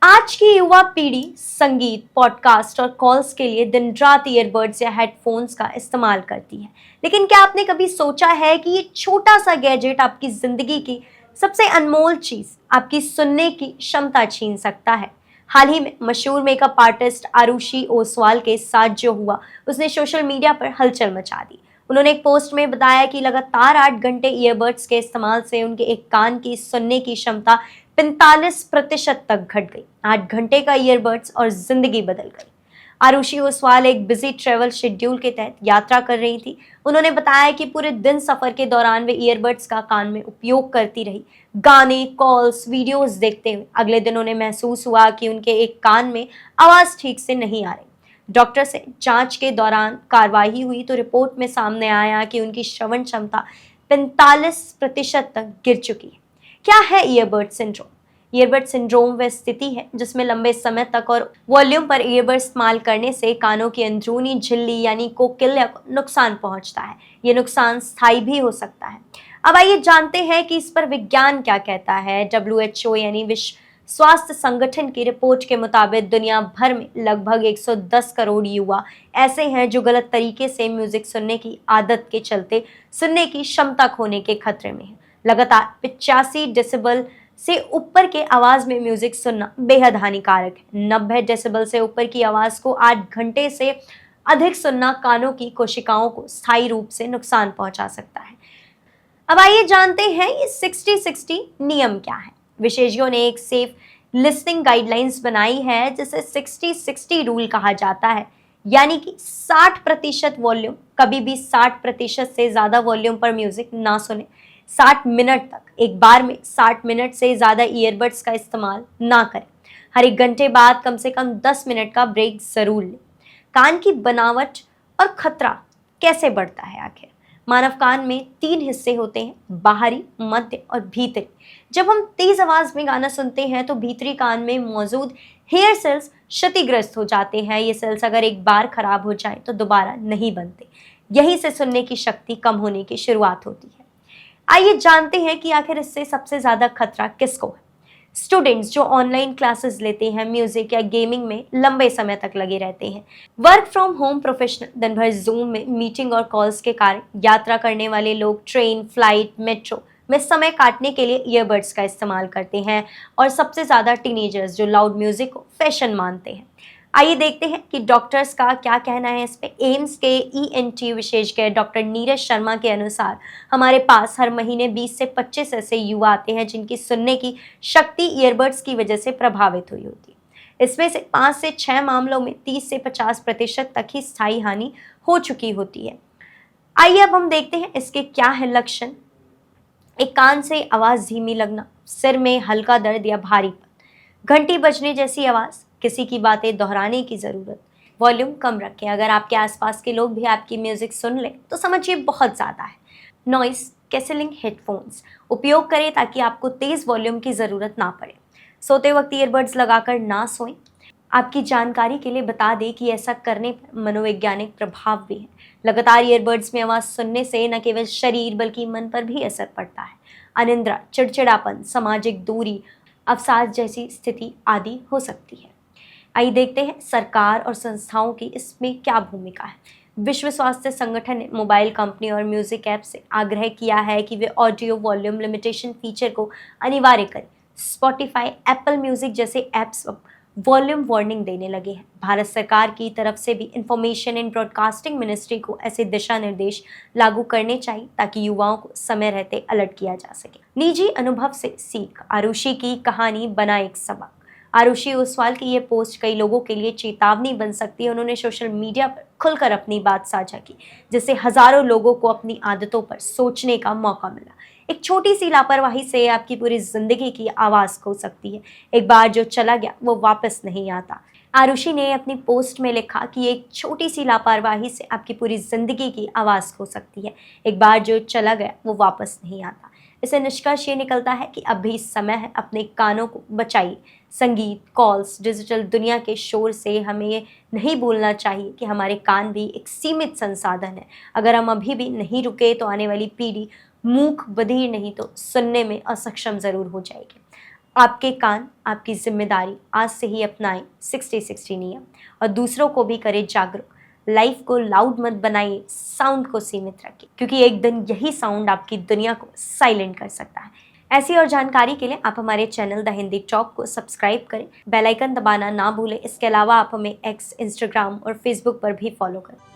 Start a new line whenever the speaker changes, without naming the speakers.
आज की युवा पीढ़ी संगीत, पॉडकास्ट और कॉल्स के लिए दिन रात ईयरबड्स या हेडफोन्स का इस्तेमाल करती है। लेकिन क्या आपने कभी सोचा है कि ये छोटा सा गैजेट आपकी जिंदगी की सबसे अनमोल चीज, आपकी सुनने की क्षमता छीन सकता है? हाल ही में मशहूर मेकअप आर्टिस्ट आरुषि ओसवाल के साथ जो हुआ, उसने सोशल मीडिया पर हलचल मचा दी। उन्होंने एक पोस्ट में बताया कि लगातार 8 घंटे ईयरबड्स के इस्तेमाल से उनके एक कान की सुनने की क्षमता 45% तक घट गई। 8 घंटे का ईयरबड्स और जिंदगी बदल गई। आरुषि ओसवाल एक बिजी ट्रेवल शेड्यूल के तहत यात्रा कर रही थी। उन्होंने बताया कि पूरे दिन सफर के दौरान वे ईयरबड्स का कान में उपयोग करती रही, गाने, कॉल्स, वीडियोस देखते हुए। अगले दिन उन्हें महसूस हुआ कि उनके एक कान में आवाज ठीक से नहीं आ रही। डॉक्टर से जांच के दौरान कार्रवाई हुई तो रिपोर्ट में सामने आया कि उनकी श्रवण क्षमता 45% तक गिर चुकी है। क्या है ईयरबड सिंड्रोम? ईयरबड सिंड्रोम वह स्थिति है जिसमें लंबे समय तक और वॉल्यूम पर ईयरबड इस्तेमाल करने से कानों की अंदरूनी झिल्ली यानी कोकिलिया को नुकसान पहुंचता है। ये नुकसान स्थायी भी हो सकता है। अब आइए जानते हैं कि इस पर विज्ञान क्या कहता है। WHO यानी विश्व स्वास्थ्य संगठन की रिपोर्ट के मुताबिक दुनिया भर में लगभग 110 करोड़ युवा ऐसे हैं जो गलत तरीके से म्यूजिक सुनने की आदत के चलते सुनने की क्षमता खोने के खतरे में हैं। लगातार 85 डेसिबल से ऊपर के आवाज में म्यूजिक सुनना बेहद हानिकारक है। 90 डेसिबल से ऊपर की आवाज को 8 घंटे से अधिक सुनना कानों की कोशिकाओं को स्थायी रूप से नुकसान पहुंचा सकता है। अब आइए जानते हैं ये 60-60 नियम क्या है। विशेषज्ञों ने एक सेफ लिसनिंग गाइडलाइंस बनाई है जिसे 60-60 रूल कहा जाता है, यानी कि 60% वॉल्यूम, कभी भी 60% से ज्यादा वॉल्यूम पर म्यूजिक ना सुने। 60 मिनट तक एक बार में 60 मिनट से ज्यादा ईयरबड्स का इस्तेमाल ना करें। हर 1 घंटे बाद कम से कम 10 मिनट का ब्रेक जरूर लें। कान की बनावट और खतरा कैसे बढ़ता है आखिर? मानव कान में 3 हिस्से होते हैं, बाहरी, मध्य और भीतरी। जब हम तेज आवाज में गाना सुनते हैं तो भीतरी कान में मौजूद हेयर सेल्स क्षतिग्रस्त हो जाते हैं। ये सेल्स अगर एक बार खराब हो जाए तो दोबारा नहीं बनते। यहीं से सुनने की शक्ति कम होने की शुरुआत होती है। आइए जानते हैं कि आखिर इससे सबसे ज्यादा खतरा किसको है। स्टूडेंट्स जो ऑनलाइन क्लासेस लेते हैं, म्यूजिक या गेमिंग में लंबे समय तक लगे रहते हैं। वर्क फ्रॉम होम प्रोफेशनल दिन भर जूम में मीटिंग और कॉल्स के कारण यात्रा करने वाले लोग ट्रेन, फ्लाइट, मेट्रो में समय काटने के लिए ईयरबड्स का इस्तेमाल करते हैं। और सबसे ज्यादा टीनेजर्स जो लाउड म्यूजिक को फैशन मानते हैं। आइए देखते हैं कि डॉक्टर्स का क्या कहना है इस पे। एम्स के ENT विशेषज्ञ डॉक्टर नीरज शर्मा के अनुसार हमारे पास हर महीने 20 से 25 ऐसे युवा आते हैं जिनकी सुनने की शक्ति ईयरबड्स की वजह से प्रभावित हुई होती है। इसमें से 5 से 6 मामलों में 30 से 50% तक ही स्थायी हानि हो चुकी होती है। आइए अब हम देखते हैं इसके क्या है लक्षण। एक कान से आवाज धीमी लगना, सिर में हल्का दर्द या भारीपन, घंटी बजने जैसी आवाज, किसी की बातें दोहराने की जरूरत। वॉल्यूम कम रखें। अगर आपके आसपास के लोग भी आपकी म्यूजिक सुन लें तो समझिए बहुत ज्यादा है। नॉइस कैंसलिंग हेडफोन्स उपयोग करें ताकि आपको तेज वॉल्यूम की जरूरत ना पड़े। सोते वक्त ईयरबड्स लगाकर ना सोएं। आपकी जानकारी के लिए बता दें कि ऐसा करने पर मनोवैज्ञानिक प्रभाव भी है। लगातार ईयरबड्स में आवाज सुनने से न केवल शरीर बल्कि मन पर भी असर पड़ता है। अनिद्रा, चिड़चिड़ापन, सामाजिक दूरी, अवसाद जैसी स्थिति आदि हो सकती है। आइए देखते हैं सरकार और संस्थाओं की इसमें क्या भूमिका है। विश्व स्वास्थ्य संगठन ने मोबाइल कंपनी और म्यूजिक ऐप से आग्रह किया है कि वे ऑडियो वॉल्यूम लिमिटेशन फीचर को अनिवार्य करें। स्पॉटिफाई, एप्पल म्यूजिक जैसे ऐप्स वॉल्यूम वार्निंग देने लगे हैं। भारत सरकार की तरफ से भी इंफॉर्मेशन एंड ब्रॉडकास्टिंग मिनिस्ट्री को ऐसे दिशा निर्देश लागू करने चाहिए ताकि युवाओं को समय रहते अलर्ट किया जा सके। निजी अनुभव से सीख, आरुषि की कहानी बना एक सबक। आरुषि ओसवाल की ये पोस्ट कई लोगों के लिए चेतावनी बन सकती है। उन्होंने सोशल मीडिया पर खुलकर अपनी बात साझा की, जिससे हजारों लोगों को अपनी आदतों पर सोचने का मौका मिला। एक छोटी सी लापरवाही से आपकी पूरी जिंदगी की आवाज खो सकती है। एक बार जो चला गया वो वापस नहीं आता। आरुषि ने अपनी पोस्ट में लिखा कि एक छोटी सी लापरवाही से आपकी पूरी जिंदगी की आवाज खो सकती है। एक बार जो चला गया वो वापस नहीं आता। इससे निष्कर्ष ये निकलता है कि अभी समय है, अपने कानों को बचाइए। संगीत, कॉल्स, डिजिटल दुनिया के शोर से हमें ये नहीं भूलना चाहिए कि हमारे कान भी एक सीमित संसाधन है। अगर हम अभी भी नहीं रुके तो आने वाली पीढ़ी मूक, बधिर नहीं तो सुनने में असक्षम जरूर हो जाएगी। आपके कान आपकी जिम्मेदारी, आज से ही अपनाएं 60-60 नियम और दूसरों को भी करें जागरूक। लाइफ को लाउड मत बनाइए, साउंड को सीमित रखिए, क्योंकि एक दिन यही साउंड आपकी दुनिया को साइलेंट कर सकता है। ऐसी और जानकारी के लिए आप हमारे चैनल द हिंदी टॉक को सब्सक्राइब करें, बेल आइकन दबाना ना भूलें। इसके अलावा आप हमें एक्स, इंस्टाग्राम और फेसबुक पर भी फॉलो करें।